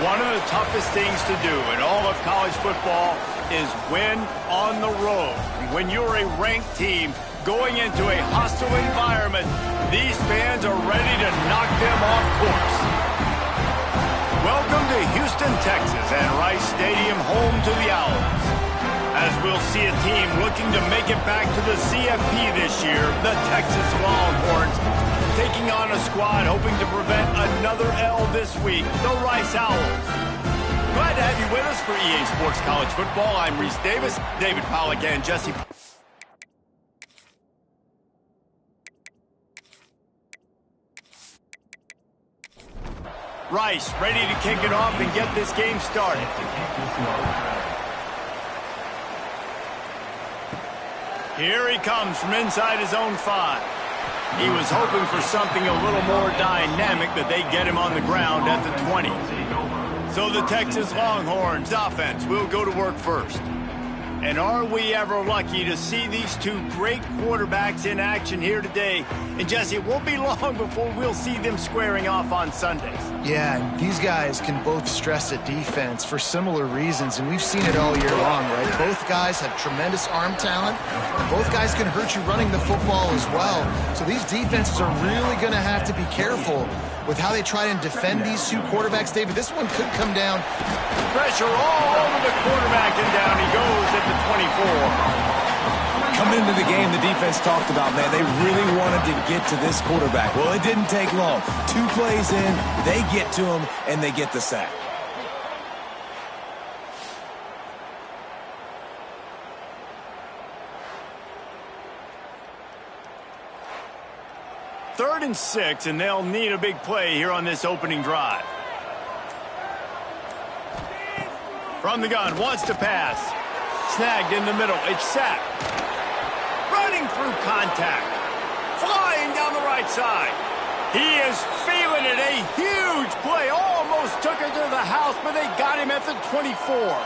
One of the toughest things to do in all of college football is win on the road. When you're a ranked team going into a hostile environment, these fans are ready to knock them off course. Welcome to Houston, Texas, and Rice Stadium, home to the Owls. As we'll see a team looking to make it back to the CFP this year, the Texas Longhorns, taking on a squad hoping to prevent another L this week, the Rice Owls. Glad to have you with us for EA Sports College Football. I'm Reese Davis, David Pollack, and Jesse. Rice ready to kick it off and get this game started. Here he comes from inside his own 5. He was hoping for something a little more dynamic, but they get him on the ground at the 20. So the Texas Longhorns offense will go to work first. And are we ever lucky to see these two great quarterbacks in action here today? And Jesse, it won't be long before we'll see them squaring off on Sundays. Yeah, and these guys can both stress a defense for similar reasons, and we've seen it all year long, right? Both guys have tremendous arm talent, and both guys can hurt you running the football as well. So these defenses are really going to have to be careful with how they try and defend these two quarterbacks. David, this one could come down. Pressure all over the quarterback, and down he goes at the 24. Coming into the game, the defense talked about, man, they really wanted to get to this quarterback. Well, it didn't take long. 2 plays in, they get to him, and they get the sack. Third and 6, and they'll need a big play here on this opening drive. From the gun, wants to pass. Snagged in the middle, it's sacked. Running through contact. Flying down the right side. He is feeling it, a huge play. Almost took it to the house, but they got him at the 24.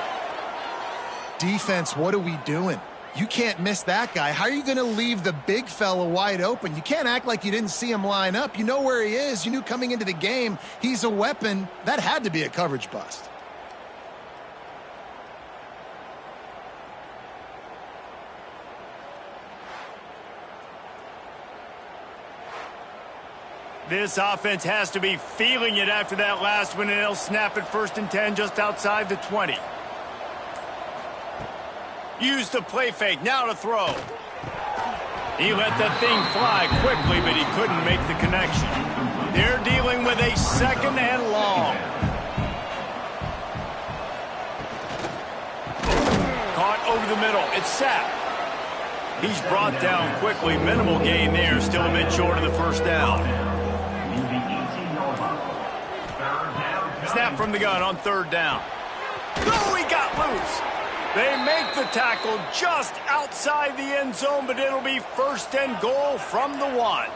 Defense, what are we doing? You can't miss that guy. How are you going to leave the big fella wide open? You can't act like you didn't see him line up. You know where he is. You knew coming into the game he's a weapon. That had to be a coverage bust. This offense has to be feeling it after that last one, and they'll snap it 1st and 10 just outside the 20. Use the play fake, now to throw. He let that thing fly quickly, but he couldn't make the connection. They're dealing with a 2nd and long. Caught over the middle, it's sacked. He's brought down quickly, minimal gain there, still a bit short of the 1st down. Snap from the gun on 3rd down. Oh, he got loose. They make the tackle just outside the end zone, but it'll be 1st and goal from the 1.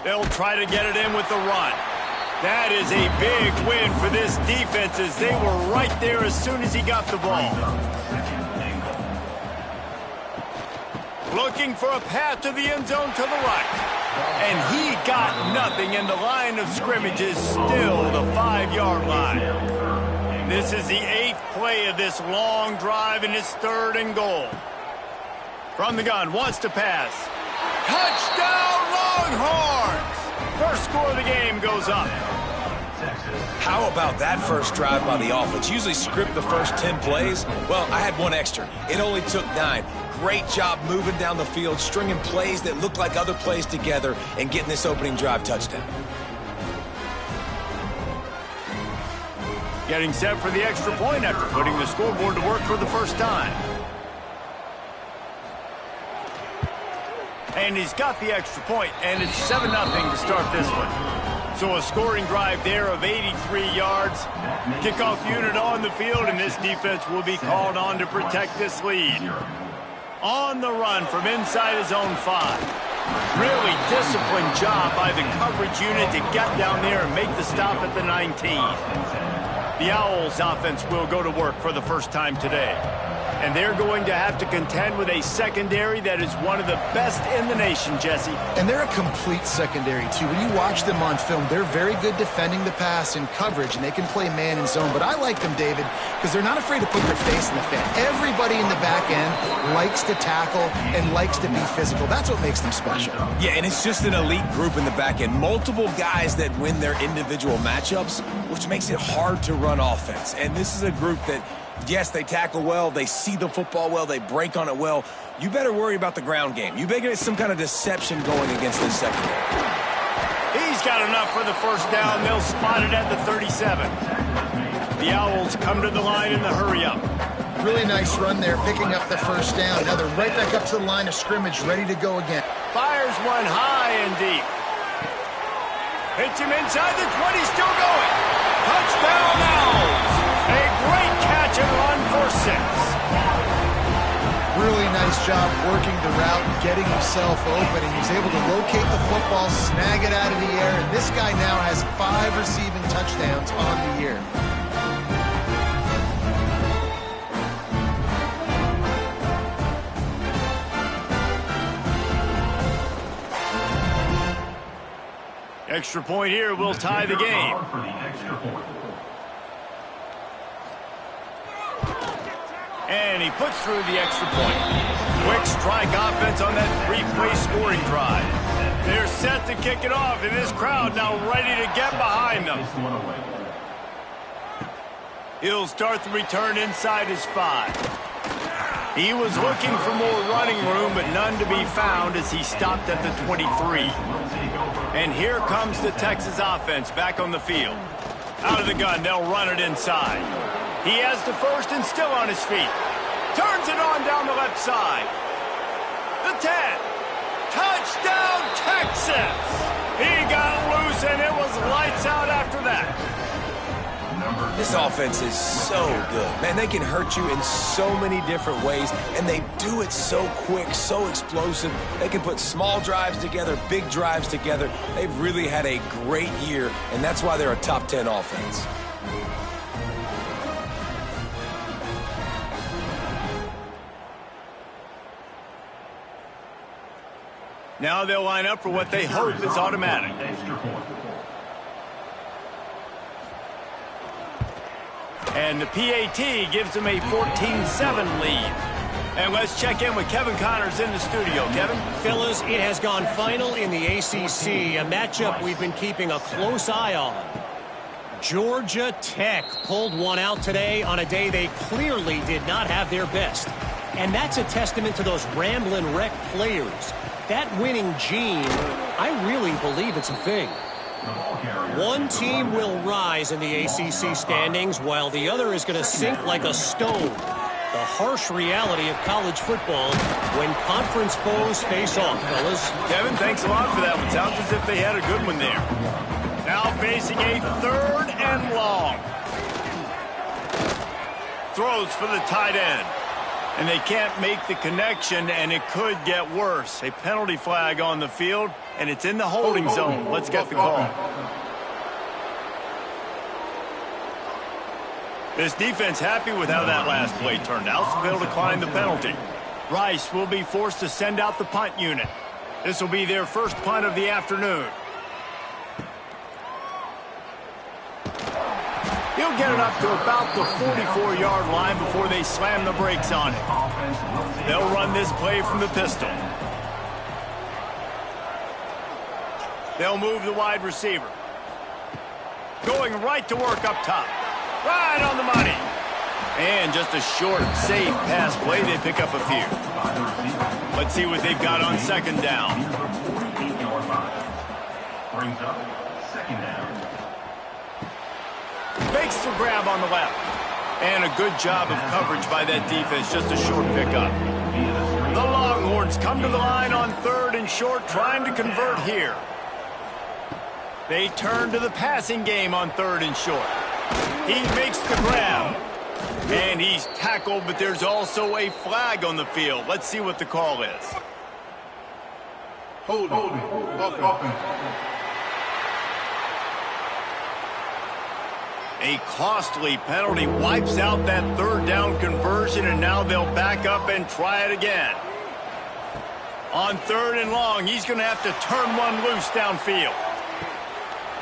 They'll try to get it in with the run. That is a big win for this defense, as they were right there as soon as he got the ball. Looking for a path to the end zone to the right. And he got nothing, and the line of scrimmage is still the 5-yard line. This is the 8th play of this long drive, and it's 3rd and goal. From the gun, wants to pass. Touchdown, Longhorns! First score of the game goes up. How about that first drive by the offense? Usually script the first 10 plays. Well, I had one extra. It only took 9. Great job moving down the field, stringing plays that look like other plays together, and getting this opening drive touchdown. Getting set for the extra point after putting the scoreboard to work for the first time. And he's got the extra point, and it's 7-0 to start this one. So a scoring drive there of 83 yards. Kickoff unit on the field, and this defense will be called on to protect this lead. On the run from inside his own 5. Really disciplined job by the coverage unit to get down there and make the stop at the 19. The Owls offense will go to work for the first time today. And they're going to have to contend with a secondary that is one of the best in the nation, Jesse. And they're a complete secondary, too. When you watch them on film, they're very good defending the pass and coverage, and they can play man and zone. But I like them, David, because they're not afraid to put their face in the fan. Everybody in the back end likes to tackle and likes to be physical. That's what makes them special. Yeah, and it's just an elite group in the back end. Multiple guys that win their individual matchups, which makes it hard to run offense. And this is a group that, yes, they tackle well, they see the football well, they break on it well. You better worry about the ground game. You better get some kind of deception going against this secondary. He's got enough for the first down. They'll spot it at the 37. The Owls come to the line in the hurry-up. Really nice run there, picking up the first down. Now they're right back up to the line of scrimmage, ready to go again. Fires one high and deep. Hits him inside the 20, still going. Touchdown Owls. A great catch and run for 6. Really nice job working the route and getting himself open. And he was able to locate the football, snag it out of the air. And this guy now has 5 receiving touchdowns on the year. Extra point here will tie the game. And he puts through the extra point. Quick strike offense on that 3-play scoring drive. They're set to kick it off, and this crowd now ready to get behind them. He'll start the return inside his 5. He was looking for more running room, but none to be found as he stopped at the 23. And here comes the Texas offense back on the field. Out of the gun, they'll run it inside. He has the first and still on his feet. Turns it on down the left side. The 10. Touchdown, Texas! He got loose, and it was lights out after that. This offense is so good. Man, they can hurt you in so many different ways, and they do it so quick, so explosive. They can put small drives together, big drives together. They've really had a great year, and that's why they're a top 10 offense. Now they'll line up for what they hope is automatic. And the PAT gives them a 14-7 lead. And let's check in with Kevin Connors in the studio. Kevin? Fellas, it has gone final in the ACC, a matchup we've been keeping a close eye on. Georgia Tech pulled one out today on a day they clearly did not have their best. And that's a testament to those Ramblin' Wreck players. That winning gene, I really believe it's a thing. One team will rise in the ACC standings while the other is going to sink like a stone. The harsh reality of college football when conference foes face off, fellas. Kevin, thanks a lot for that one. Sounds as if they had a good one there. Now facing a 3rd and long. Throws for the tight end. And they can't make the connection, and it could get worse. A penalty flag on the field, and it's in the holding zone. Let's get the call. This defense happy with how that last play turned out, so they'll decline the penalty. Rice will be forced to send out the punt unit. This will be their first punt of the afternoon. He'll get it up to about the 44-yard line before they slam the brakes on it. They'll run this play from the pistol. They'll move the wide receiver. Going right to work up top. Right on the money. And just a short, safe pass play. They pick up a few. Let's see what they've got on 2nd down. Brings up 2nd down. Makes the grab on the left. And a good job of coverage by that defense. Just a short pickup. The Longhorns come to the line on 3rd and short, trying to convert here. They turn to the passing game on 3rd and short. He makes the grab. And he's tackled, but there's also a flag on the field. Let's see what the call is. Hold on. A costly penalty wipes out that third down conversion, and now they'll back up and try it again. On 3rd and long, he's going to have to turn one loose downfield.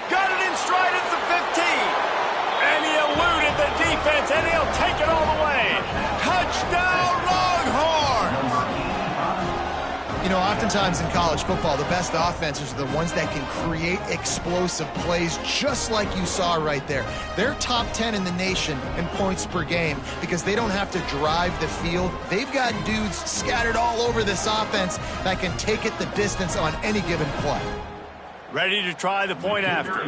Got it in stride at the 15. And he eluded the defense, and he'll take it all the way. Touchdown, Longhorns! You know, oftentimes in college football, the best offenses are the ones that can create explosive plays, just like you saw right there. They're top 10 in the nation in points per game because they don't have to drive the field. They've got dudes scattered all over this offense that can take it the distance on any given play. Ready to try the point after.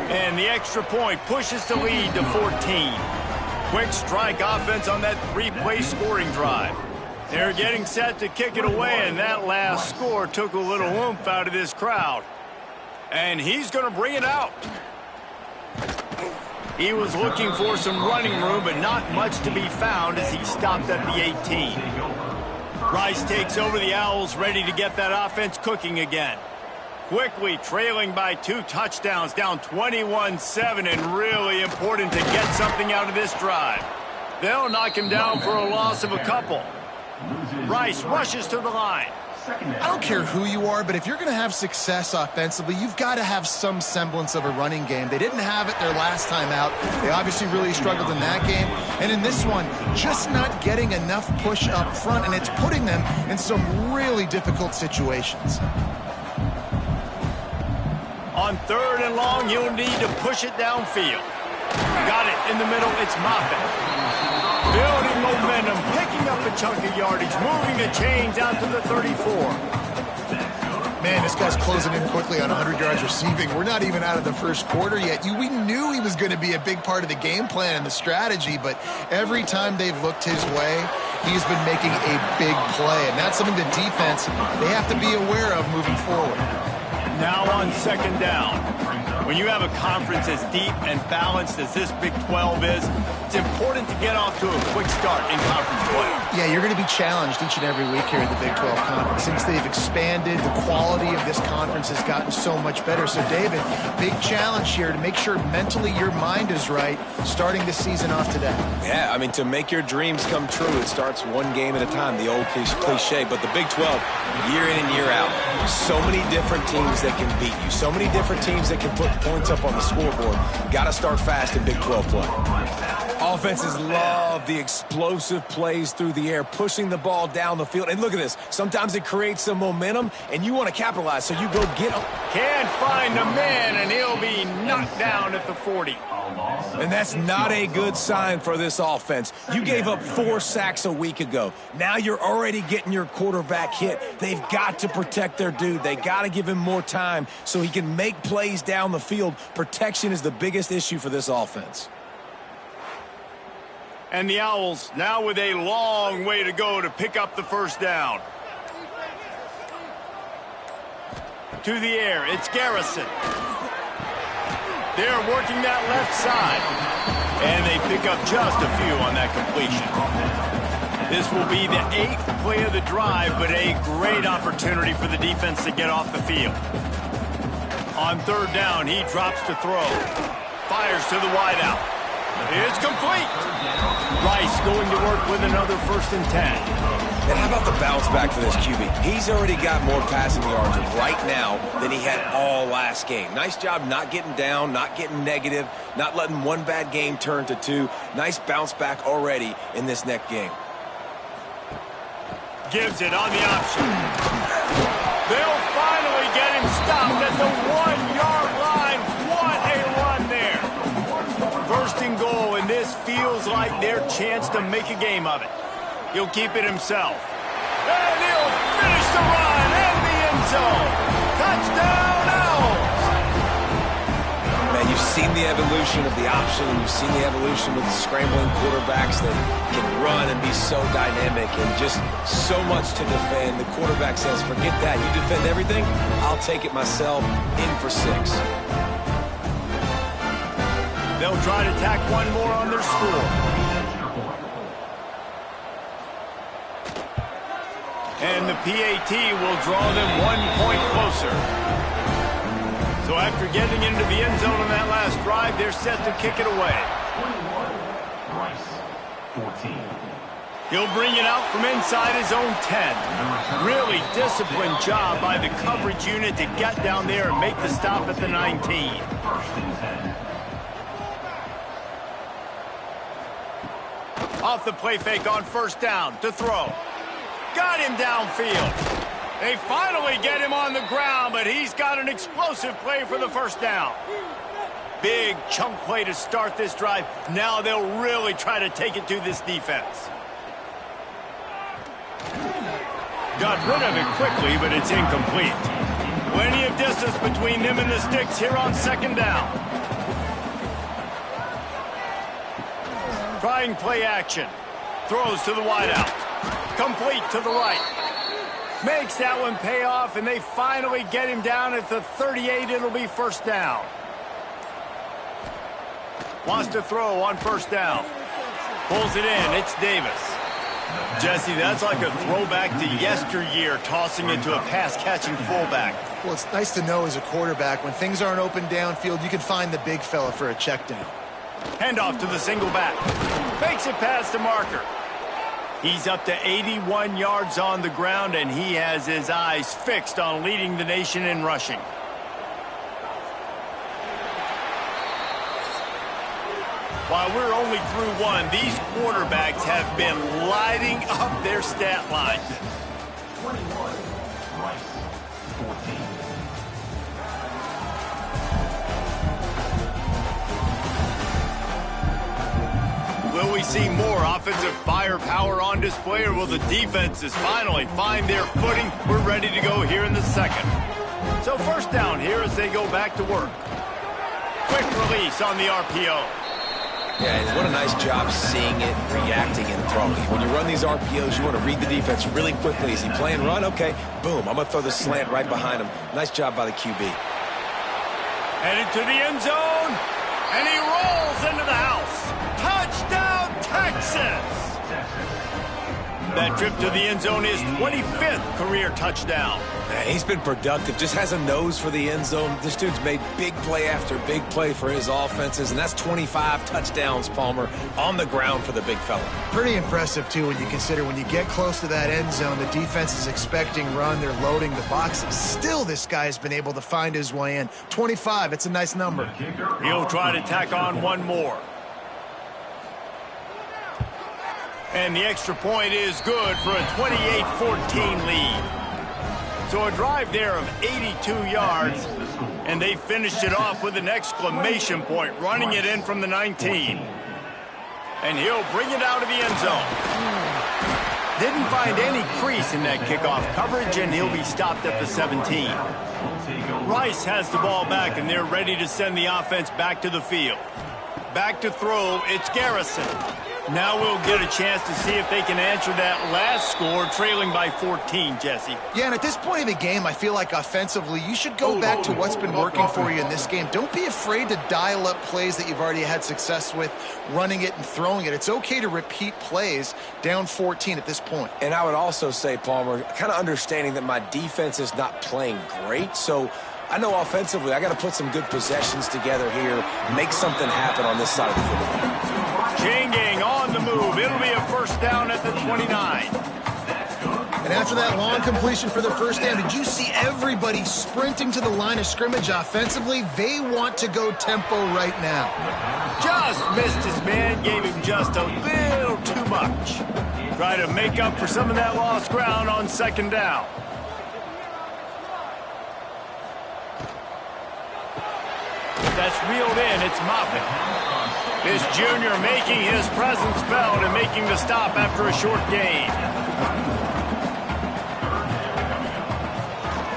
And the extra point pushes the lead to 14. Quick strike offense on that 3-play scoring drive. They're getting set to kick it away, and that last score took a little oomph out of this crowd. And he's going to bring it out. He was looking for some running room, but not much to be found as he stopped at the 18. Rice takes over the Owls, ready to get that offense cooking again. Quickly trailing by 2 touchdowns, down 21-7, and really important to get something out of this drive. They'll knock him down for a loss of a couple. Rice rushes to the line. I don't care who you are, but if you're going to have success offensively, you've got to have some semblance of a running game. They didn't have it their last time out. They obviously really struggled in that game. And in this one, just not getting enough push up front, and it's putting them in some really difficult situations. On 3rd and long, you'll need to push it downfield. Got it in the middle. It's Moffitt. Building momentum, picking up a chunk of yardage, moving the chains out to the 34. Man, this guy's closing in quickly on 100 yards receiving. We're not even out of the first quarter yet. We knew he was going to be a big part of the game plan and the strategy, but every time they've looked his way, he's been making a big play, and that's something the defense, they have to be aware of moving forward. Now on 2nd down. When you have a conference as deep and balanced as this Big 12 is, it's important to get off to a quick start in conference play. Yeah, you're going to be challenged each and every week here in the Big 12 Conference. Since they've expanded, the quality of this conference has gotten so much better. So, David, big challenge here to make sure mentally your mind is right starting the season off today. Yeah, I mean, to make your dreams come true, it starts one game at a time, the old cliche. But the Big 12, year in and year out, so many different teams that can beat you, so many different teams that can put points up on the scoreboard. Got to start fast in Big 12 play. Offenses love the explosive plays through the air, pushing the ball down the field. And look at this. Sometimes it creates some momentum, and you want to capitalize, so you go get him. Can't find a man, and he'll be knocked down at the 40. And that's not a good sign for this offense. You gave up 4 sacks a week ago. Now you're already getting your quarterback hit. They've got to protect their dude. They got to give him more time so he can make plays down the field. Protection is the biggest issue for this offense. And the Owls now with a long way to go to pick up the 1st down. To the air, it's Garrison. They're working that left side. And they pick up just a few on that completion. This will be the 8th play of the drive, but a great opportunity for the defense to get off the field. On 3rd down, he drops to throw. Fires to the wideout. It's complete. Rice going to work with another 1st and 10. And how about the bounce back for this QB? He's already got more passing yards right now than he had all last game. Nice job not getting down, not getting negative, not letting one bad game turn to 2. Nice bounce back already in this next game. Gives it on the option. They'll finally get him stopped at the 1-yard line. What a run there. 1st and goal, and this feels like their chance to make a game of it. He'll keep it himself. And he'll finish the run in the end zone. Touchdown, Owls! Man, you've seen the evolution of the option, and you've seen the evolution with the scrambling quarterbacks that can run and be so dynamic and just so much to defend. The quarterback says, forget that. You defend everything, I'll take it myself. In for 6. They'll try to tack one more on their score. And the PAT will draw them 1 point closer. after getting into the end zone on that last drive, they're set to kick it away. 21, Rice, 14. He'll bring it out from inside his own 10. Really disciplined job by the coverage unit to get down there and make the stop at the 19. First and 10. Off the play fake on first down to throw. Got him downfield. They finally get him on the ground, but he's got an explosive play for the first down. Big chunk play to start this drive. Now they'll really try to take it to this defense. Got rid of it quickly, but it's incomplete. Plenty of distance between them and the sticks here on second down. Trying play action. Throws to the wideout. Complete to the right. Makes that one pay off, and they finally get him down at the 38. It'll be first down. Wants to throw on first down. Pulls it in. It's Davis. Jesse, that's like a throwback to yesteryear, tossing it to a pass-catching fullback. Well, it's nice to know as a quarterback, when things aren't open downfield, you can find the big fella for a check down. Handoff to the single back. Fakes it past the marker. He's up to 81 yards on the ground, and he has his eyes fixed on leading the nation in rushing. While we're only through one, these quarterbacks have been lighting up their stat line. 21, Rice, 14. Will we see more offensive firepower on display, or will the defenses finally find their footing? We're ready to go here in the second. So first down here as they go back to work. Quick release on the RPO. Yeah, and what a nice job seeing it, reacting, and throwing. When you run these RPOs, you want to read the defense really quickly. Is he playing run? Okay, boom. I'm going to throw the slant right behind him. Nice job by the QB. Headed to the end zone, and he rolls into the house. Touchdown, Texas! That trip to the end zone is 25th career touchdown. Man, he's been productive, just has a nose for the end zone. This dude's made big play after big play for his offenses, and that's 25 touchdowns, Palmer, on the ground for the big fella. Pretty impressive, too, when you consider when you get close to that end zone, the defense is expecting run, they're loading the boxes. Still, this guy's been able to find his way in. 25, it's a nice number. He'll try to tack on one more. And the extra point is good for a 28-14 lead. So a drive there of 82 yards, and they finished it off with an exclamation point, running it in from the 19. And he'll bring it out of the end zone. Didn't find any crease in that kickoff coverage, and he'll be stopped at the 17. Rice has the ball back, and they're ready to send the offense back to the field. Back to throw, it's Garrison. Now we'll get a chance to see if they can answer that last score, trailing by 14, Jesse. Yeah, and at this point in the game, I feel like offensively, you should go back to what's been working for you in this game. Don't be afraid to dial up plays that you've already had success with, running it and throwing it. It's okay to repeat plays down 14 at this point. And I would also say, Palmer, kind of understanding that my defense is not playing great, so I know offensively I got to put some good possessions together here, make something happen on this side of the football. Changing on the move. It'll be a first down at the 29. And after that long completion for the first down, did you see everybody sprinting to the line of scrimmage offensively? They want to go tempo right now. Just missed his man, gave him just a little too much. Try to make up for some of that lost ground on second down. That's reeled in. It's Moffitt. This junior making his presence felt and making the stop after a short gain.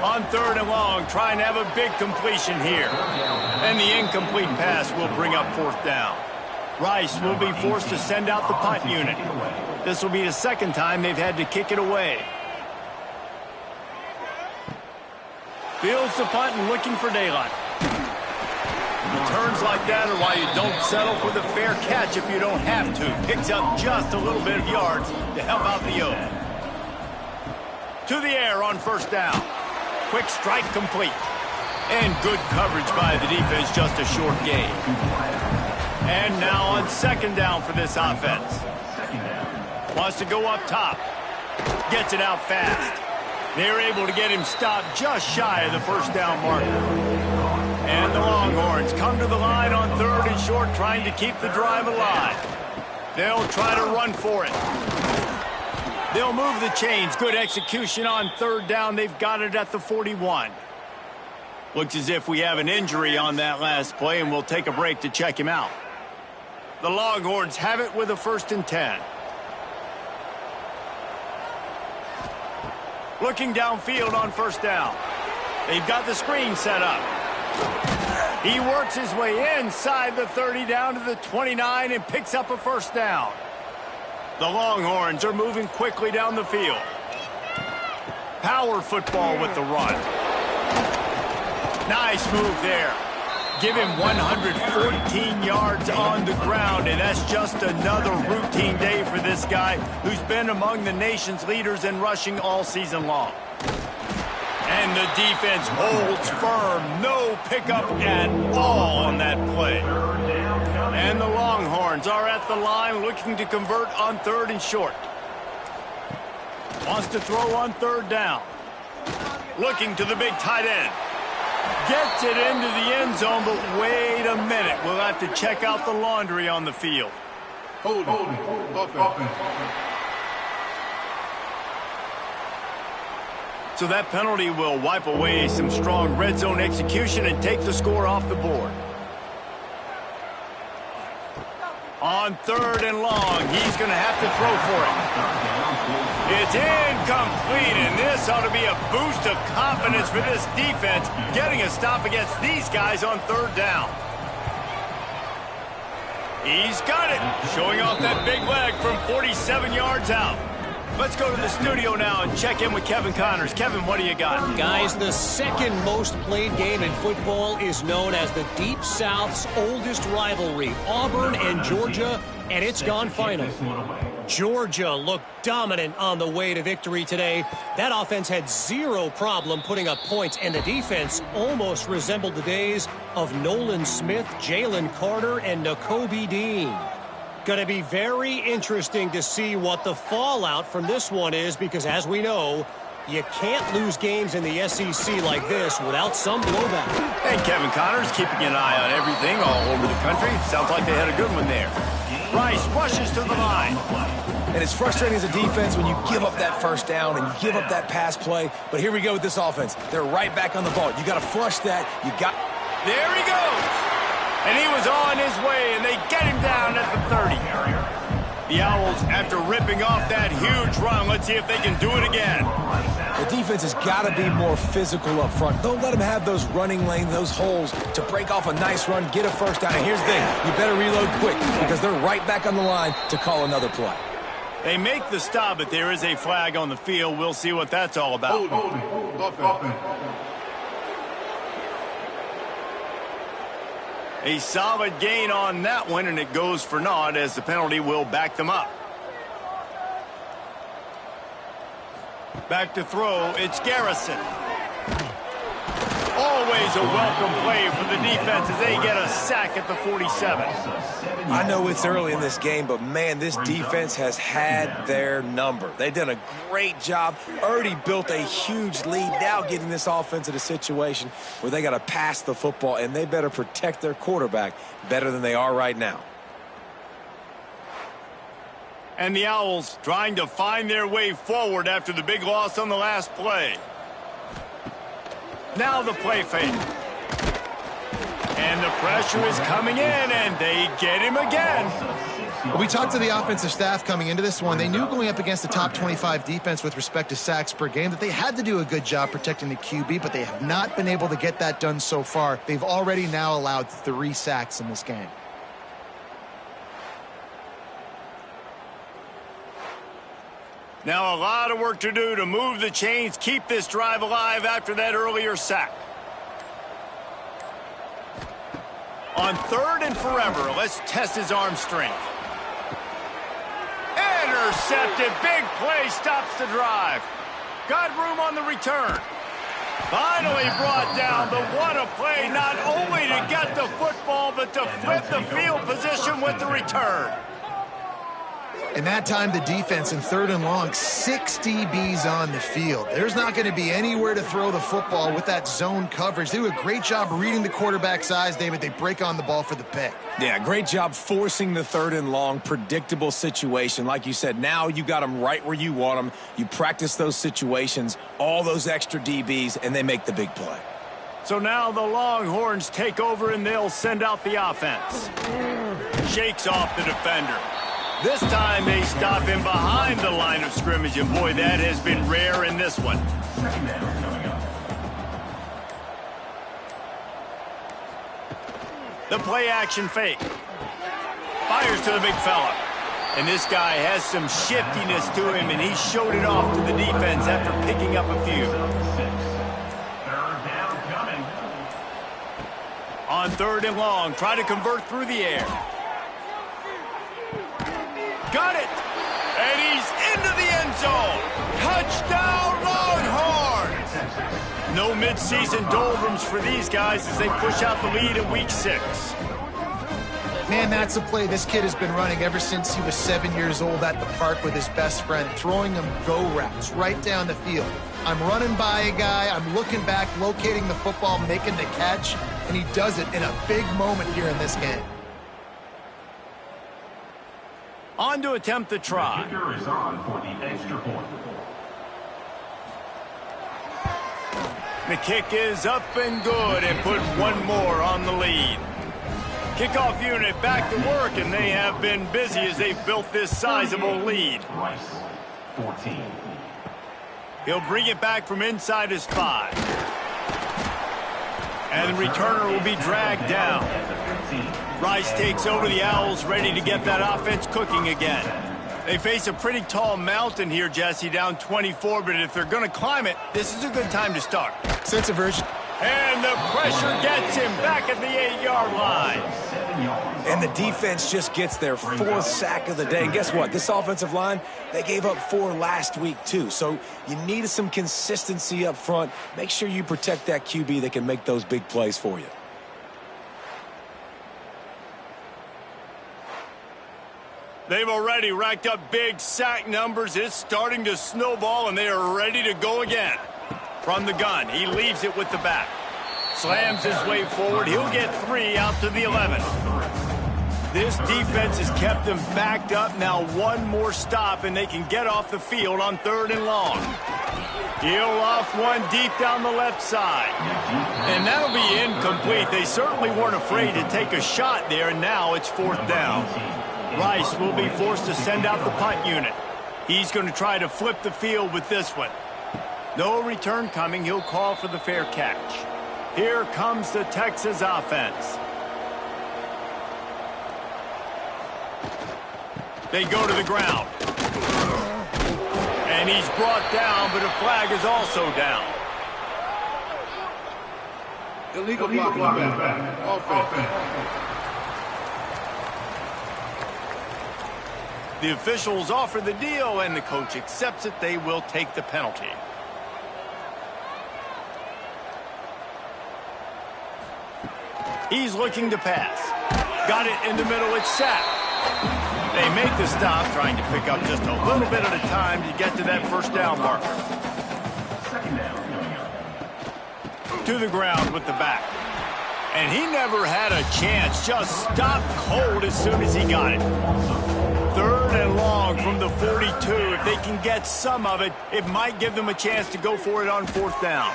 On third and long, trying to have a big completion here. And the incomplete pass will bring up fourth down. Rice will be forced to send out the punt unit. This will be the second time they've had to kick it away. Fields the punt and looking for daylight. Returns like that are why you don't settle for the fair catch if you don't have to. Picks up just a little bit of yards to help out the Oak. To the air on first down. Quick strike complete. And good coverage by the defense, just a short gain. And now on second down for this offense. Wants to go up top. Gets it out fast. They're able to get him stopped just shy of the first down marker. And the Longhorns come to the line on third and short, trying to keep the drive alive. They'll try to run for it. They'll move the chains. Good execution on third down. They've got it at the 41. Looks as if we have an injury on that last play, and we'll take a break to check him out. The Longhorns have it with a 1st and 10. Looking downfield on first down. They've got the screen set up. He works his way inside the 30 down to the 29 and picks up a first down. The Longhorns are moving quickly down the field. Power football with the run. Nice move there. Give him 114 yards on the ground, and that's just another routine day for this guy who's been among the nation's leaders in rushing all season long. And the defense holds firm. No pickup at all on that play. And the Longhorns are at the line looking to convert on third and short. Wants to throw on third down. Looking to the big tight end. Gets it into the end zone, but wait a minute. We'll have to check out the laundry on the field. Hold it. So that penalty will wipe away some strong red zone execution and take the score off the board. On third and long, he's going to have to throw for it. It's incomplete, and this ought to be a boost of confidence for this defense, getting a stop against these guys on third down. He's got it, showing off that big leg from 47 yards out. Let's go to the studio now and check in with Kevin Connors. Kevin, what do you got? Guys, the second most played game in football is known as the Deep South's oldest rivalry, Auburn and Georgia, and it's gone final. Georgia looked dominant on the way to victory today. That offense had zero problem putting up points, and the defense almost resembled the days of Nolan Smith, Jalen Carter, and Nakobe Dean. Going to be very interesting to see what the fallout from this one is, because as we know, you can't lose games in the SEC like this without some blowback. And Kevin Connors keeping an eye on everything all over the country. Sounds like they had a good one there. Rice rushes to the line. And it's frustrating as a defense when you give up that first down and you give up that pass play. But here we go with this offense. They're right back on the ball. You got to flush that. There he goes. And he was on his way, and they get him down at the 30. The Owls, after ripping off that huge run, let's see if they can do it again. The defense has got to be more physical up front. Don't let them have those running lanes, those holes to break off a nice run, get a first down. And here's the thing, you better reload quick because they're right back on the line to call another play. They make the stop, but there is a flag on the field. We'll see what that's all about. A solid gain on that one, and it goes for naught as the penalty will back them up. Back to throw, it's Garrison. Always a welcome play for the defense as they get a sack at the 47. I know it's early in this game, but man, this defense has had their number. They've done a great job, already built a huge lead, now getting this offense in a situation where they got to pass the football, and they better protect their quarterback better than they are right now. And the Owls trying to find their way forward after the big loss on the last play. Now the play fake. And the pressure is coming in, and they get him again. We talked to the offensive staff coming into this one. They knew going up against the top 25 defense with respect to sacks per game that they had to do a good job protecting the QB, but they have not been able to get that done so far. They've already now allowed 3 sacks in this game. Now a lot of work to do to move the chains, keep this drive alive after that earlier sack. On third and forever, let's test his arm strength. Intercepted, big play, stops the drive. Got room on the return. Finally brought down, but what a play, not only to get the football, but to flip the field position with the return. And that time, the defense in 3rd and long, 6 DBs on the field. There's not going to be anywhere to throw the football with that zone coverage. They do a great job reading the quarterback's eyes, David. They break on the ball for the pick. Yeah, great job forcing the 3rd and long, predictable situation. Like you said, now you got them right where you want them. You practice those situations, all those extra DBs, and they make the big play. So now the Longhorns take over, and they'll send out the offense. Shakes off the defender. This time they stop him behind the line of scrimmage, and boy, that has been rare in this one. Second down coming up. The play action fake. Fires to the big fella. And this guy has some shiftiness to him, and he showed it off to the defense after picking up a few. 3rd down coming. On 3rd and long, try to convert through the air. Got it! And he's into the end zone! Touchdown, Longhorns! No midseason doldrums for these guys as they push out the lead in Week 6. Man, that's a play this kid has been running ever since he was 7 years old at the park with his best friend, throwing him go routes right down the field. I'm running by a guy, I'm looking back, locating the football, making the catch, and he does it in a big moment here in this game. On to attempt the The try. kicker is on for the extra point. The kick is up and good and put one more on the lead. Kickoff unit back to work, and they have been busy as they've built this sizable lead. Rice, 14. He'll bring it back from inside his 5. And the returner will be dragged down. At the 15. Rice takes over the Owls, ready to get that offense cooking again. They face a pretty tall mountain here, Jesse, down 24, but if they're going to climb it, this is a good time to start. Sense of urgency. And the pressure gets him back at the 8-yard line. 7 yards. And the defense just gets their 4th sack of the day. And guess what? This offensive line, they gave up 4 last week too. So you need some consistency up front. Make sure you protect that QB that can make those big plays for you. They've already racked up big sack numbers. It's starting to snowball, and they are ready to go again. From the gun, he leaves it with the back. Slams his way forward. He'll get 3 out to the 11. This defense has kept them backed up. Now one more stop, and they can get off the field on 3rd and long. He'll off one deep down the left side. And that'll be incomplete. They certainly weren't afraid to take a shot there, and now it's 4th down. Rice will be forced to send out the punt unit. He's going to try to flip the field with this one. No return coming. He'll call for the fair catch. Here comes the Texas offense. They go to the ground. And he's brought down, but a flag is also down. Illegal blocking back. Offense. The officials offer the deal, and the coach accepts it. They will take the penalty. He's looking to pass. Got it in the middle. It's sacked. They make the stop, trying to pick up just a little bit at a time to get to that 1st down marker. 2nd down coming up. To the ground with the back. And he never had a chance. Just stopped cold as soon as he got it. 3rd and long from the 42. If they can get some of it, it might give them a chance to go for it on 4th down.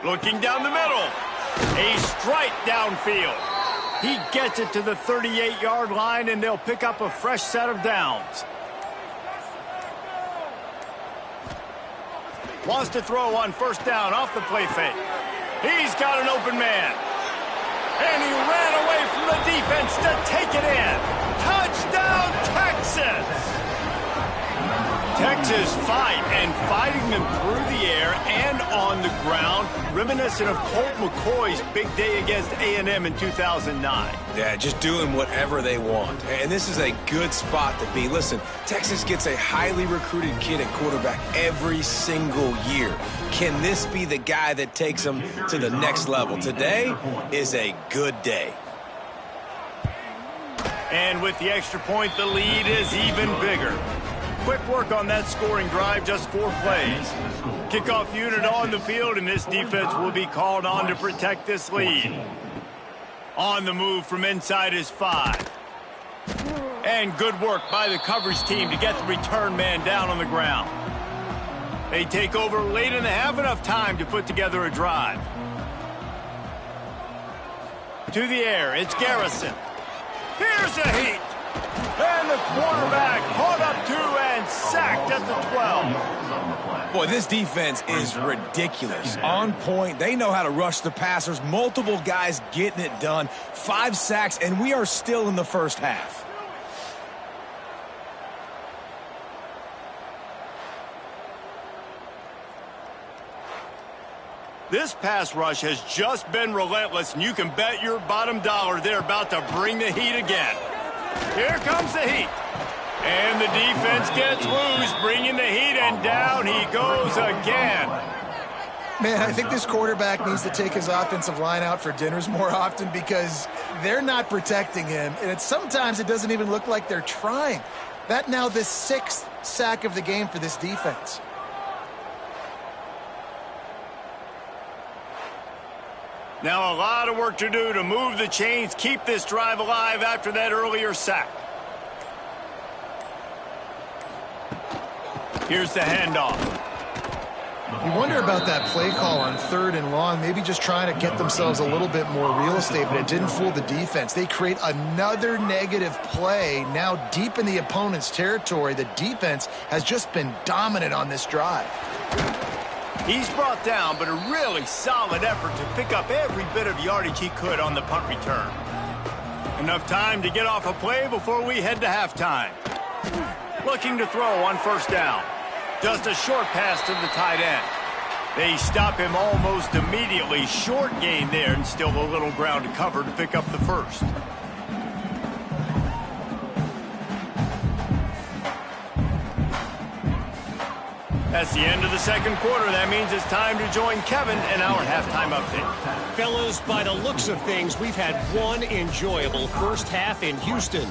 Looking down the middle. A strike downfield. He gets it to the 38-yard line, and they'll pick up a fresh set of downs. Wants to throw on 1st down off the play fake. He's got an open man. And he ran away from the defense to take it in. Touchdown, Texas! Texas fight, and fighting them through the air and on the ground, reminiscent of Colt McCoy's big day against A&M in 2009. Yeah, just doing whatever they want. And this is a good spot to be. Listen, Texas gets a highly recruited kid at quarterback every single year. Can this be the guy that takes them to the next level? Today is a good day. And with the extra point, the lead is even bigger. Quick work on that scoring drive, just 4 plays. Kickoff unit on the field, and this defense will be called on to protect this lead. On the move from inside his 5. And good work by the coverage team to get the return man down on the ground. They take over late and have enough time to put together a drive. To the air, it's Garrison. Here's a heat. And the quarterback caught up to and sacked at the 12. Boy, this defense is ridiculous. On point. They know how to rush the passers. Multiple guys getting it done. 5 sacks, and we are still in the first half. This pass rush has just been relentless, and you can bet your bottom dollar they're about to bring the heat again. Here comes the heat. And the defense gets loose, bringing the heat, and down he goes again. Man, I think this quarterback needs to take his offensive line out for dinners more often because they're not protecting him. And sometimes it doesn't even look like they're trying. That now the 6th sack of the game for this defense. Now a lot of work to do to move the chains, keep this drive alive after that earlier sack. Here's the handoff. You wonder about that play call on 3rd and long, maybe just trying to get themselves a little bit more real estate, but it didn't fool the defense. They create another negative play now deep in the opponent's territory. The defense has just been dominant on this drive. He's brought down, but a really solid effort to pick up every bit of yardage he could on the punt return. Enough time to get off a play before we head to halftime. Looking to throw on 1st down. Just a short pass to the tight end. They stop him almost immediately. Short gain there, and still a little ground to cover to pick up the 1st. That's the end of the 2nd quarter. That means it's time to join Kevin in our halftime update. Fellas, by the looks of things, we've had one enjoyable first half in Houston.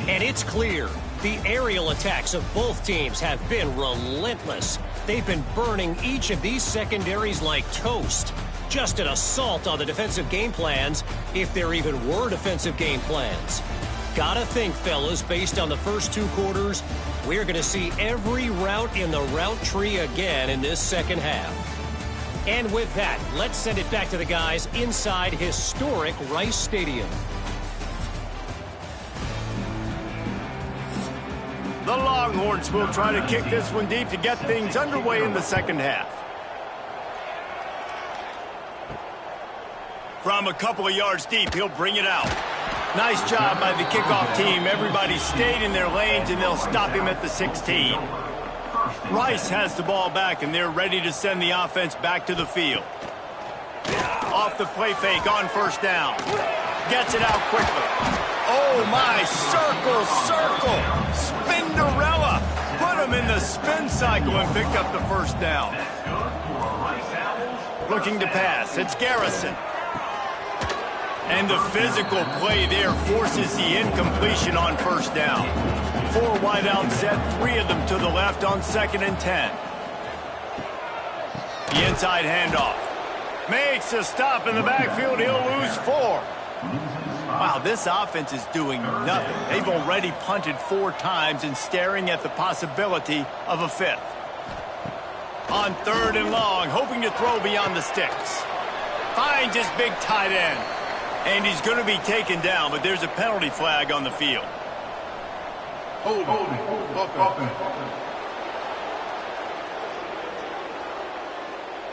And it's clear the aerial attacks of both teams have been relentless. They've been burning each of these secondaries like toast. Just an assault on the defensive game plans, if there even were defensive game plans. Gotta think, fellas, based on the first 2 quarters, we're going to see every route in the route tree again in this second half. And with that, let's send it back to the guys inside historic Rice Stadium. The Longhorns will try to kick this one deep to get things underway in the second half. From a couple of yards deep, he'll bring it out. Nice job by the kickoff team. Everybody stayed in their lanes, and they'll stop him at the 16. Rice has the ball back, and they're ready to send the offense back to the field. Off the play fake on 1st down. Gets it out quickly. Oh, my. Circle. Spinderella. Put him in the spin cycle and picked up the 1st down. Looking to pass. It's Garrison. And the physical play there forces the incompletion on 1st down. 4 wide out set, 3 of them to the left on 2nd and 10. The inside handoff. Makes a stop in the backfield. He'll lose 4. Wow, this offense is doing nothing. They've already punted 4 times and staring at the possibility of a 5th. On 3rd and long, hoping to throw beyond the sticks. Finds his big tight end. And he's going to be taken down, but there's a penalty flag on the field. Hold offense.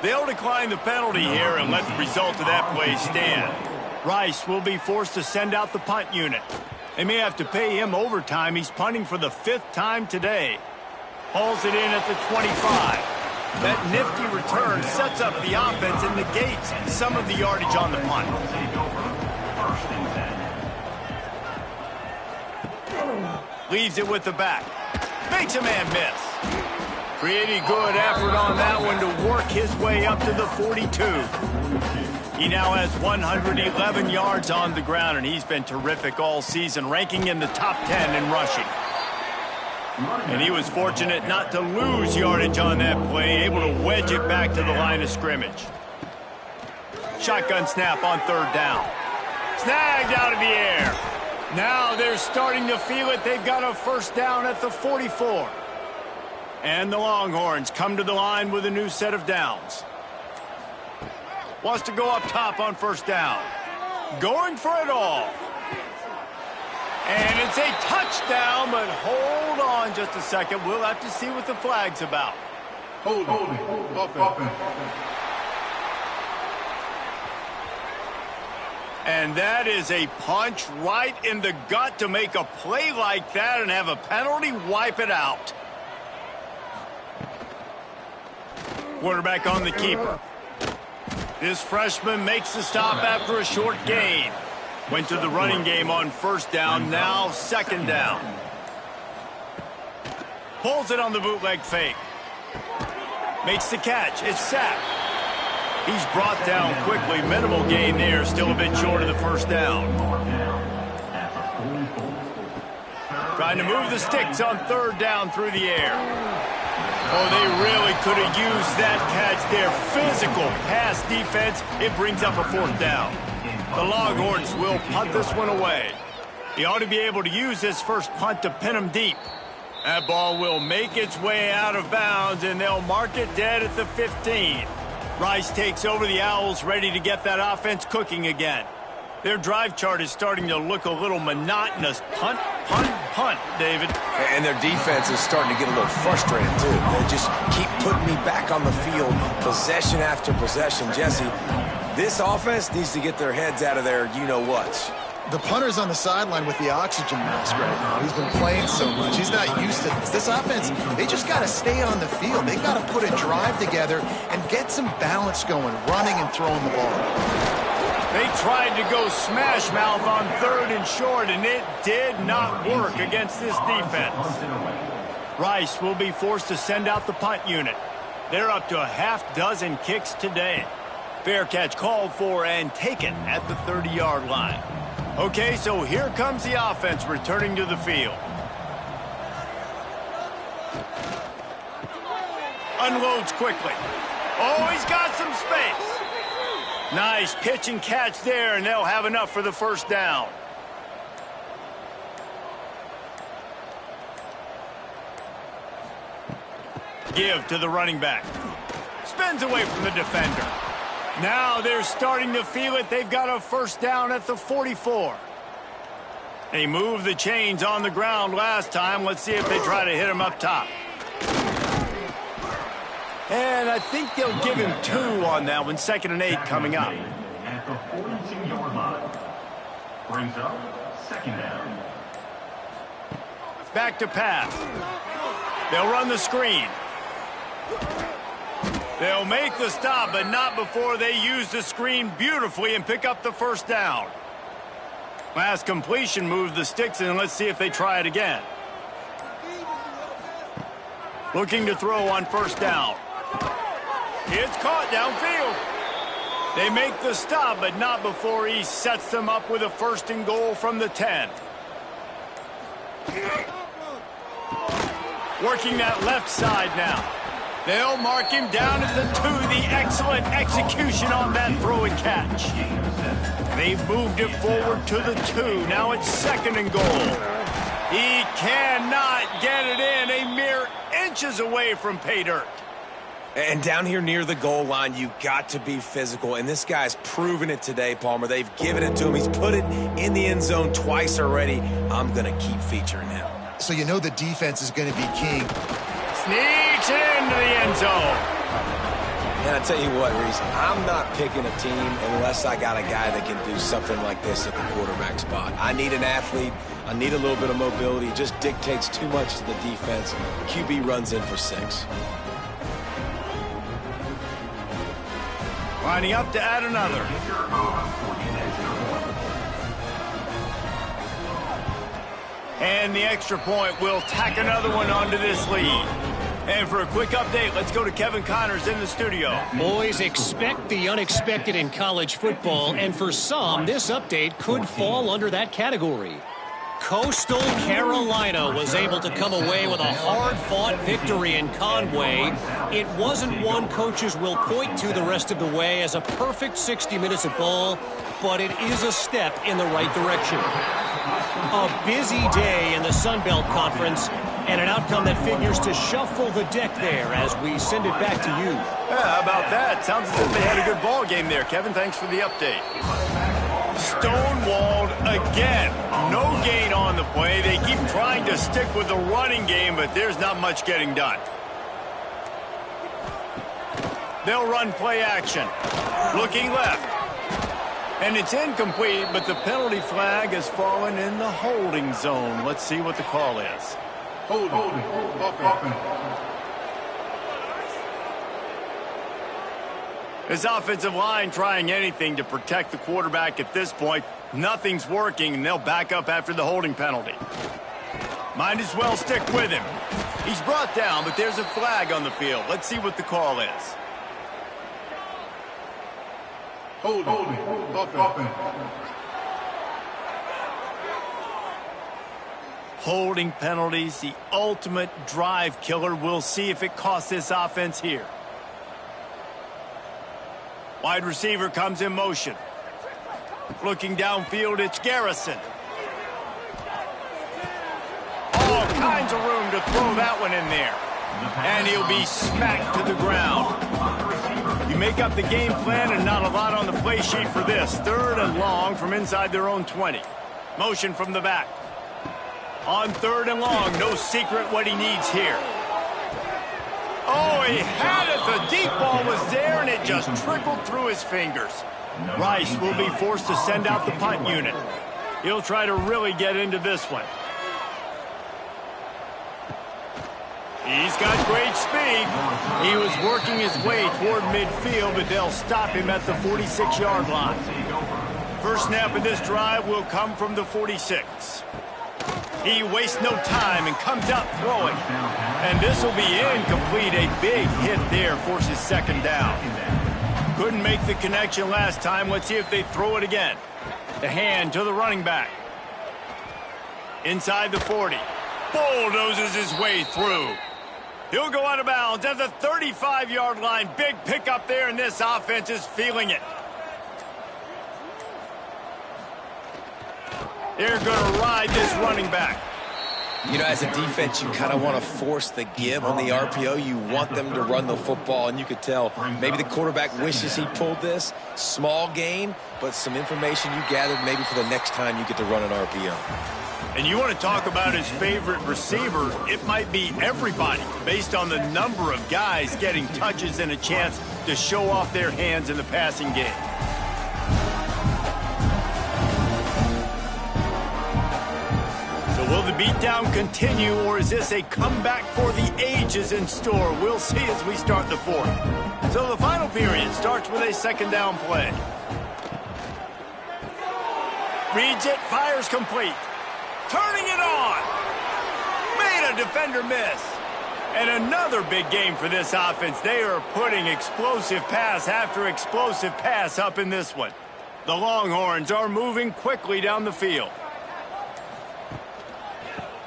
They'll decline the penalty here and let the result of that play stand. Rice will be forced to send out the punt unit. They may have to pay him overtime. He's punting for the 5th time today. Hauls it in at the 25. That nifty return sets up the offense and negates some of the yardage on the punt. Leaves it with the back. Makes a man miss. Pretty good effort on that one to work his way up to the 42. He now has 111 yards on the ground, and he's been terrific all season, ranking in the top 10 in rushing. And he was fortunate not to lose yardage on that play, able to wedge it back to the line of scrimmage. Shotgun snap on third down. Snagged out of the air. Now they're starting to feel it. They've got a first down at the 44. And the Longhorns come to the line with a new set of downs. Wants to go up top on first down. Going for it all. And it's a touchdown, but hold on just a second. We'll have to see what the flag's about. Holding. Offense. And that is a punch right in the gut to make a play like that and have a penalty wipe it out. Quarterback on the keeper. This freshman makes the stop after a short gain. Went to the running game on first down, now second down. Pulls it on the bootleg fake. Makes the catch. It's sacked. He's brought down quickly. Minimal gain there. Still a bit short of the first down. Trying to move the sticks on third down through the air. Oh, they really could have used that catch there. Physical pass defense. It brings up a fourth down. The Longhorns will punt this one away. He ought to be able to use this first punt to pin him deep. That ball will make its way out of bounds, and they'll mark it dead at the 15. Rice takes over the Owls, ready to get that offense cooking again. Their drive chart is starting to look a little monotonous. Punt, punt, punt, David. And their defense is starting to get a little frustrated, too. They just keep putting me back on the field, possession after possession. Jesse, this offense needs to get their heads out of their you-know-whats. The punter's on the sideline with the oxygen mask right now. He's been playing so much. He's not used to this. This offense, they just got to stay on the field. They've got to put a drive together and get some balance going, running and throwing the ball. They tried to go smash mouth on third and short, and it did not work against this defense. Rice will be forced to send out the punt unit. They're up to a half dozen kicks today. Fair catch called for and taken at the 30-yard line. Okay, so here comes the offense returning to the field. Unloads quickly. Oh, he's got some space. Nice pitch and catch there, and they'll have enough for the first down. Give to the running back. Spins away from the defender. Now they're starting to feel it. They've got a first down at the 44. They moved the chains on the ground last time. Let's see if they try to hit him up top. And I think they'll give him 2 on that one. 2nd and 8 coming up. At the 42-yard line. Brings up second down. Back to pass. They'll run the screen. They'll make the stop, but not before they use the screen beautifully and pick up the first down. Last completion moved the sticks, and let's see if they try it again. Looking to throw on first down. It's caught downfield. They make the stop, but not before he sets them up with a 1st and goal from the 10. Working that left side now. They'll mark him down at the 2. The excellent execution on that throw and catch. They've moved it forward to the 2. Now it's 2nd and goal. He cannot get it in. A mere inches away from pay dirt. And down here near the goal line, you got to be physical. And this guy's proven it today, Palmer. They've given it to him. He's put it in the end zone twice already. I'm going to keep featuring him. So you know the defense is going to be king. Sneaks it into the end zone. And I tell you what, Reese, I'm not picking a team unless I got a guy that can do something like this at the quarterback spot. I need an athlete. I need a little bit of mobility. It just dictates too much to the defense. QB runs in for 6. Lining up to add another. And the extra point will tack another one onto this lead. And for a quick update, let's go to Kevin Connors in the studio. Boys, expect the unexpected in college football, and for some, this update could fall under that category. Coastal Carolina was able to come away with a hard-fought victory in Conway. It wasn't one coaches will point to the rest of the way as a perfect 60 minutes of ball, but it is a step in the right direction. A busy day in the Sun Belt Conference, and an outcome that figures to shuffle the deck there as we send it back to you. Yeah, how about that? Sounds as if they had a good ball game there. Kevin, thanks for the update. Stonewalled again. No gain on the play. They keep trying to stick with the running game, but there's not much getting done. They'll run play action. Looking left. And it's incomplete, but the penalty flag has fallen in the holding zone. Let's see what the call is. Holding. Offense. This offensive line trying anything to protect the quarterback at this point. Nothing's working, and they'll back up after the holding penalty. Might as well stick with him. He's brought down, but there's a flag on the field. Let's see what the call is. Holding. Offense. Holding penalties, the ultimate drive killer. We'll see if it costs this offense here. Wide receiver comes in motion. Looking downfield, it's Garrison. All kinds of room to throw that one in there. And he'll be smacked to the ground. You make up the game plan and not a lot on the play sheet for this. 3rd and long from inside their own 20. Motion from the back. On 3rd and long, no secret what he needs here. Oh, he had it. The deep ball was there, and it just trickled through his fingers. Rice will be forced to send out the punt unit. He'll try to really get into this one. He's got great speed. He was working his way toward midfield, but they'll stop him at the 46-yard line. First snap of this drive will come from the 46. He wastes no time and comes out throwing. And this will be incomplete. A big hit there forces 2nd down. Couldn't make the connection last time. Let's see if they throw it again. The hand to the running back. Inside the 40. Bulldozes his way through. He'll go out of bounds at the 35-yard line. Big pickup there, and this offense is feeling it. They're going to ride this running back. You know, as a defense, you kind of want to force the give on the RPO. You want them to run the football, and you could tell maybe the quarterback wishes he pulled this. Small gain, but some information you gathered maybe for the next time you get to run an RPO. And you want to talk about his favorite receiver, it might be everybody, based on the number of guys getting touches and a chance to show off their hands in the passing game. Will the beatdown continue, or is this a comeback for the ages in store? We'll see as we start the 4th. So the final period starts with a 2nd down play. Reads it, fires complete. Turning it on. Made a defender miss. And another big game for this offense. They are putting explosive pass after explosive pass up in this one. The Longhorns are moving quickly down the field.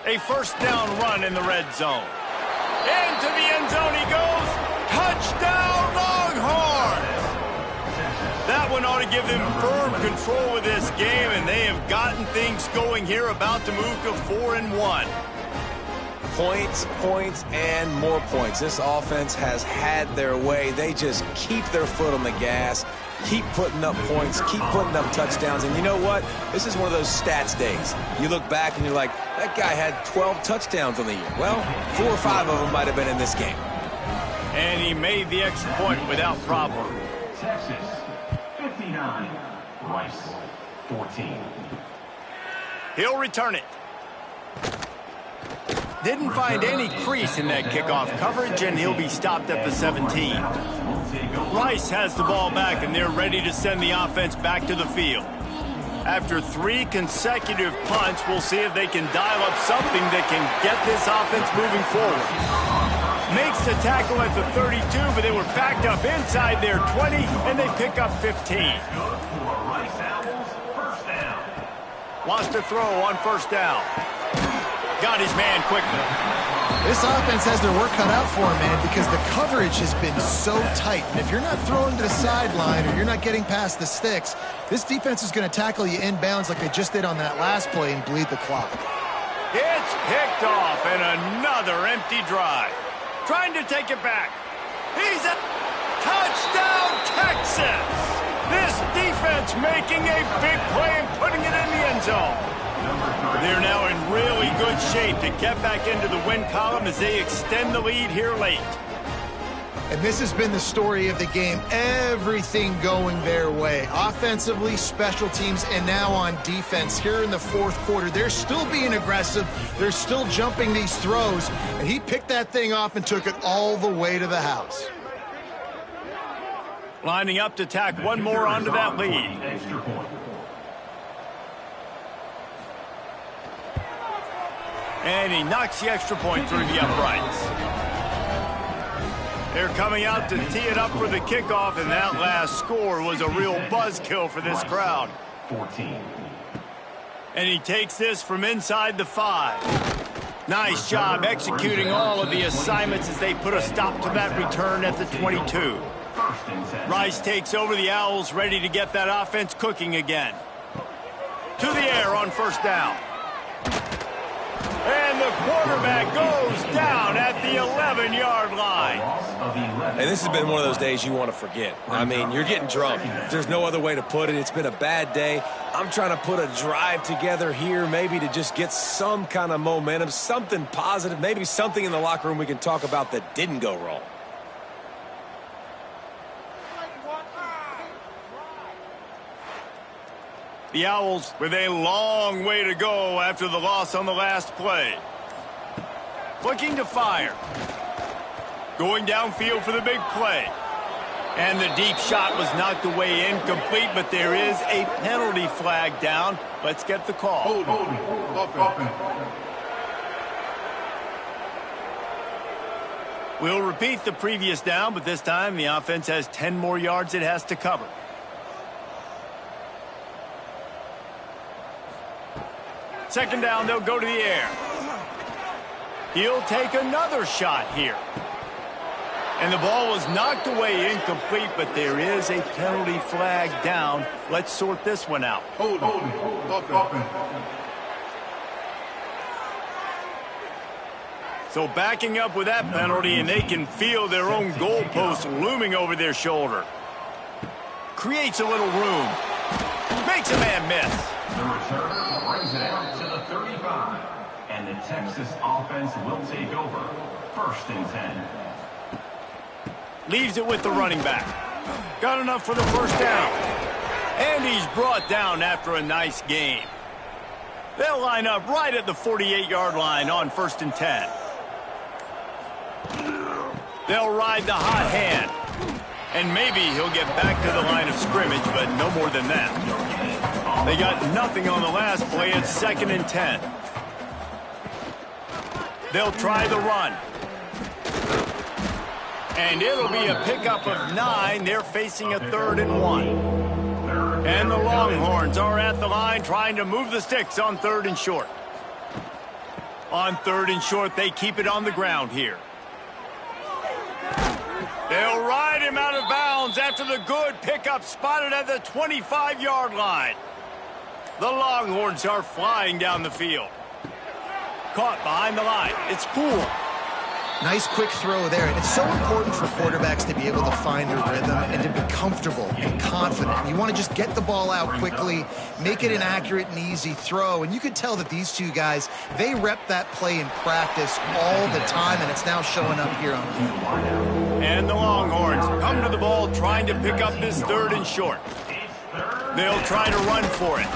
A 1st down run in the red zone. Into the end zone he goes. Touchdown, Longhorns! That one ought to give them firm control of this game, and they have gotten things going here, about to move to 4-1. Points, and more points. This offense has had their way. They just keep their foot on the gas, keep putting up points, keep putting up touchdowns. And you know what? This is one of those stats days. You look back and you're like, that guy had 12 touchdowns on the year. Well, 4 or 5 of them might have been in this game. And he made the extra point without problem. Texas, 59. Rice, 14. He'll return it. Didn't find any crease in that kickoff coverage, and he'll be stopped at the 17. Rice has the ball back, and they're ready to send the offense back to the field. After 3 consecutive punts, we'll see if they can dial up something that can get this offense moving forward. Makes the tackle at the 32, but they were backed up inside their 20, and they pick up 15. Wants to throw on first down. Got his man quickly. This offense has their work cut out for them, man, because the coverage has been so tight. And if you're not throwing to the sideline or you're not getting past the sticks, this defense is going to tackle you inbounds like they just did on that last play and bleed the clock. It's picked off, and another empty drive. Trying to take it back. He's a touchdown, Texas! This defense making a big play and putting it in the end zone. They're now in really good shape to get back into the win column as they extend the lead here late. And this has been the story of the game. Everything going their way. Offensively, special teams, and now on defense. Here in the fourth quarter, they're still being aggressive. They're still jumping these throws. And he picked that thing off and took it all the way to the house. Lining up to tack one more onto that lead. And he knocks the extra point through the uprights. They're coming out to tee it up for the kickoff, and that last score was a real buzzkill for this crowd. 14. And he takes this from inside the 5. Nice job executing all of the assignments as they put a stop to that return at the 22. Rice takes over the Owls, ready to get that offense cooking again. To the air on first down. And the quarterback goes down at the 11-yard line. And this has been one of those days you want to forget. I mean, you're getting drunk. There's no other way to put it. It's been a bad day. I'm trying to put a drive together here, maybe to just get some kind of momentum, something positive, maybe something in the locker room we can talk about that didn't go wrong. The Owls with a long way to go after the loss on the last play. Looking to fire. Going downfield for the big play. And the deep shot was knocked away incomplete, but there is a penalty flag down. Let's get the call. We'll repeat the previous down, but this time the offense has 10 more yards it has to cover. Second down, they'll go to the air. He'll take another shot here. And the ball was knocked away incomplete, but there is a penalty flag down. Let's sort this one out. So backing up with that penalty, and they can feel their own goalpost looming over their shoulder. Creates a little room. Makes a man miss. The return brings it out to the 35. And the Texas offense will take over. First and 10. Leaves it with the running back. Got enough for the first down. And he's brought down after a nice game. They'll line up right at the 48-yard line on first and 10. They'll ride the hot hand. And maybe he'll get back to the line of scrimmage, but no more than that. They got nothing on the last play. It's second and 10. They'll try the run. And it'll be a pickup of 9. They're facing a 3rd and 1. And the Longhorns are at the line trying to move the sticks on 3rd and short. On 3rd and short, they keep it on the ground here. They'll ride him out of bounds after the good pickup spotted at the 25-yard line. The Longhorns are flying down the field. Caught behind the line. It's Poole. Nice quick throw there. And it's so important for quarterbacks to be able to find their rhythm and to be comfortable and confident. You want to just get the ball out quickly, make it an accurate and easy throw. And you could tell that these two guys, they rep that play in practice all the time, and it's now showing up here on field. And the Longhorns come to the ball trying to pick up this 3rd and short. They'll try to run for it.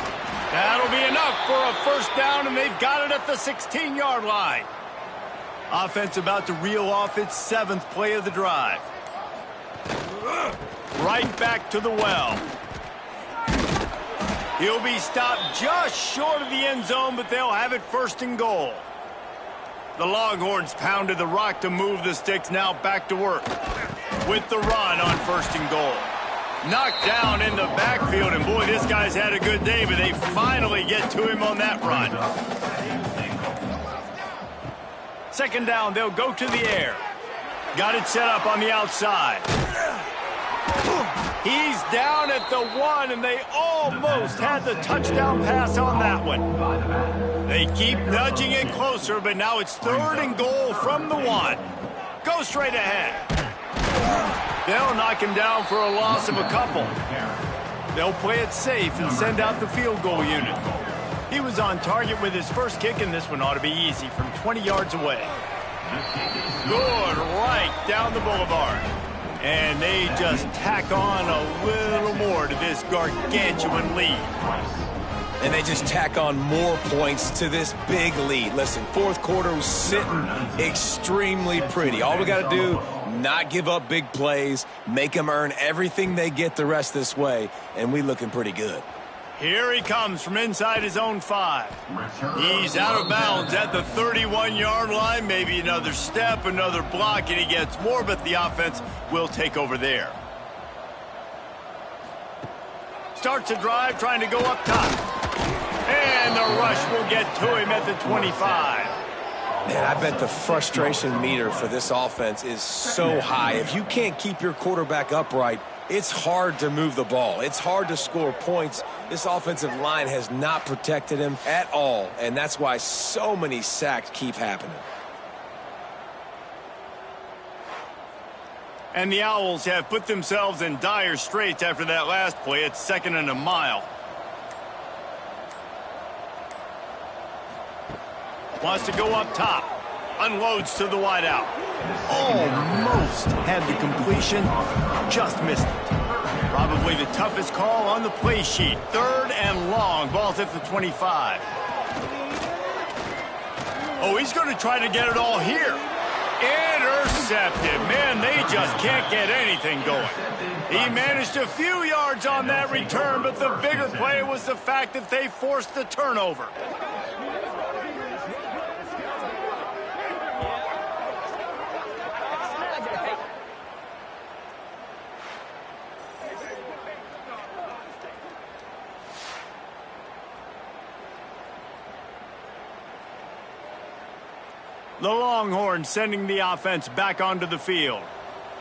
That'll be enough for a first down, and they've got it at the 16-yard line. Offense about to reel off its 7th play of the drive. Right back to the well. He'll be stopped just short of the end zone, but they'll have it 1st and goal. The Longhorns pounded the rock to move the sticks, now back to work with the run on 1st and goal. Knocked down in the backfield, and boy, this guy's had a good day, but they finally get to him on that run. 2nd down, they'll go to the air. Got it set up on the outside. He's down at the 1, and they almost had the touchdown pass on that one. They keep nudging it closer, but now it's 3rd and goal from the 1. Go straight ahead. They'll knock him down for a loss of a couple. They'll play it safe and send out the field goal unit. He was on target with his first kick, and this one ought to be easy from 20 yards away. Good right down the boulevard. And they just tack on a little more to this gargantuan lead. And they just tack on more points to this big lead. Listen, 4th quarter was sitting extremely pretty. All we got to do, not give up big plays, make them earn everything they get the rest this way, and we looking pretty good. Here he comes from inside his own 5. He's out of bounds at the 31-yard line. Maybe another step, another block, and he gets more, but the offense will take over there. Starts a drive trying to go up top. And the rush will get to him at the 25. Man, I bet the frustration meter for this offense is so high. If you can't keep your quarterback upright, it's hard to move the ball. It's hard to score points. This offensive line has not protected him at all, and that's why so many sacks keep happening. And the Owls have put themselves in dire straits after that last play. It's 2nd and a mile. Wants to go up top. Unloads to the wideout. Almost had the completion. Just missed it. Probably the toughest call on the play sheet. 3rd and long. Ball's at the 25. Oh, he's going to try to get it all here. Intercepted. Man, they just can't get anything going. He managed a few yards on that return, but the bigger play was the fact that they forced the turnover. The Longhorns sending the offense back onto the field.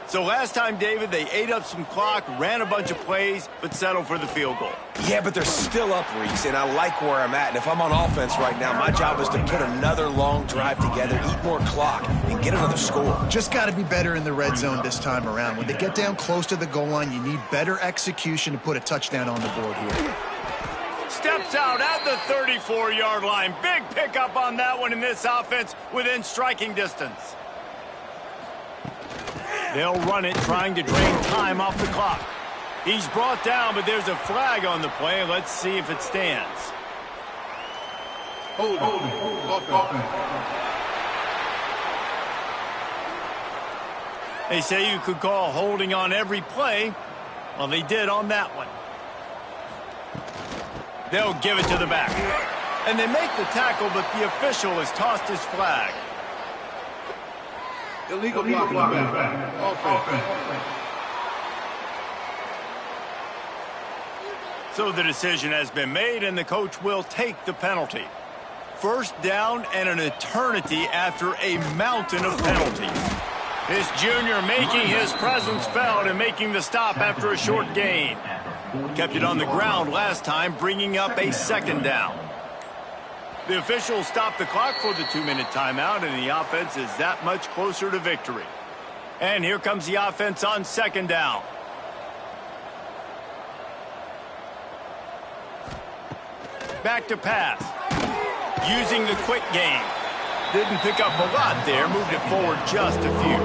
So last time, David, they ate up some clock, ran a bunch of plays, but settled for the field goal. Yeah, but they're still up, Reese, and I like where I'm at. And if I'm on offense right now, my job is to put another long drive together, eat more clock, and get another score. Just got to be better in the red zone this time around. When they get down close to the goal line, you need better execution to put a touchdown on the board here. Steps out at the 34-yard line. Big pickup on that one in this offense within striking distance. They'll run it, trying to drain time off the clock. He's brought down, but there's a flag on the play. Let's see if it stands. Hold it. They say you could call holding on every play. Well, they did on that one. They'll give it to the back. And they make the tackle, but the official has tossed his flag. Illegal blocking back. Offense. So the decision has been made, and the coach will take the penalty. First down and an eternity after a mountain of penalties. This junior making his presence felt and making the stop after a short gain. Kept it on the ground last time, bringing up a 2nd down. The officials stop the clock for the 2-minute timeout, and the offense is that much closer to victory. And here comes the offense on 2nd down. Back to pass. Using the quick game. Didn't pick up a lot there, moved it forward just a few.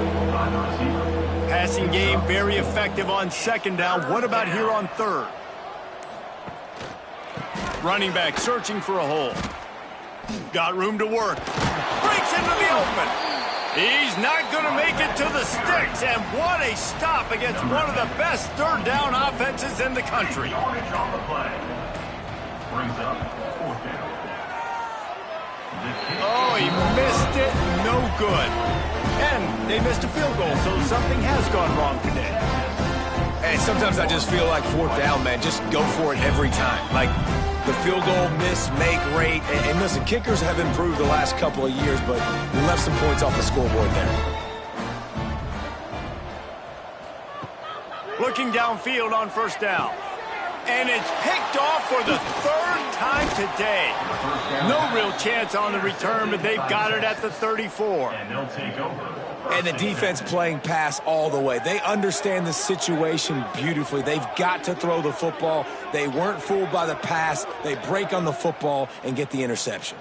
Passing game very effective on 2nd down. What about here on 3rd? Running back searching for a hole. Got room to work. Breaks into the open. He's not going to make it to the sticks. And what a stop against one of the best 3rd down offenses in the country. Oh, he missed it. No good. And they missed a field goal, so something has gone wrong today. And sometimes I just feel like 4th down, man. Just go for it every time. Like the field goal miss, make rate. And listen, kickers have improved the last couple of years, but we left some points off the scoreboard there. Looking downfield on 1st down. And it's picked off for the 3rd time today. No real chance on the return, but they've got it at the 34. And they'll take over. And the defense playing pass all the way. They understand the situation beautifully. They've got to throw the football. They weren't fooled by the pass. They break on the football and get the interception.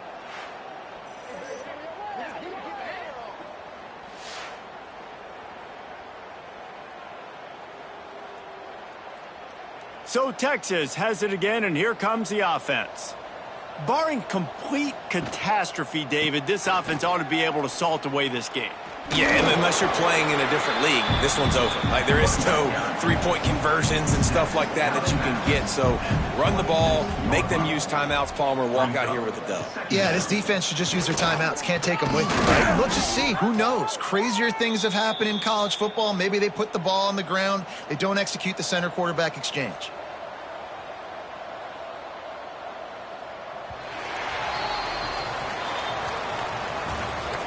So Texas has it again, and here comes the offense. Barring complete catastrophe, David, this offense ought to be able to salt away this game. Yeah, and unless you're playing in a different league, this one's over. Like, there is no three-point conversions and stuff like that that you can get. So run the ball, make them use timeouts, Palmer, walk out here with a dub. Yeah, this defense should just use their timeouts. Can't take them with you, right? We'll just see. Who knows? Crazier things have happened in college football. Maybe they put the ball on the ground. They don't execute the center-quarterback exchange.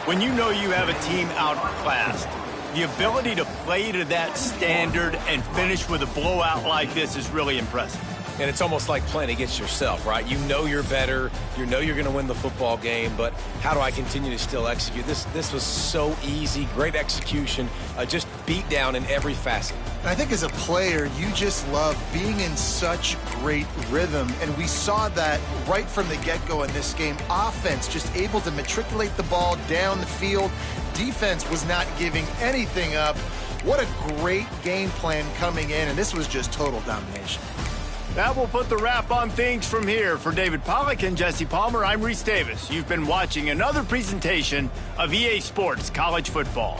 When you know you have a team outclassed, the ability to play to that standard and finish with a blowout like this is really impressive. And it's almost like playing against yourself, right? You know you're better. You know you're going to win the football game, but how do I continue to still execute? This was so easy, great execution, just beat down in every facet. And I think as a player, you just love being in such great rhythm, and we saw that right from the get-go in this game. Offense just able to matriculate the ball down the field. Defense was not giving anything up. What a great game plan coming in, and this was just total domination. That will put the wrap on things from here. For David Pollack and Jesse Palmer, I'm Reese Davis. You've been watching another presentation of EA Sports College Football.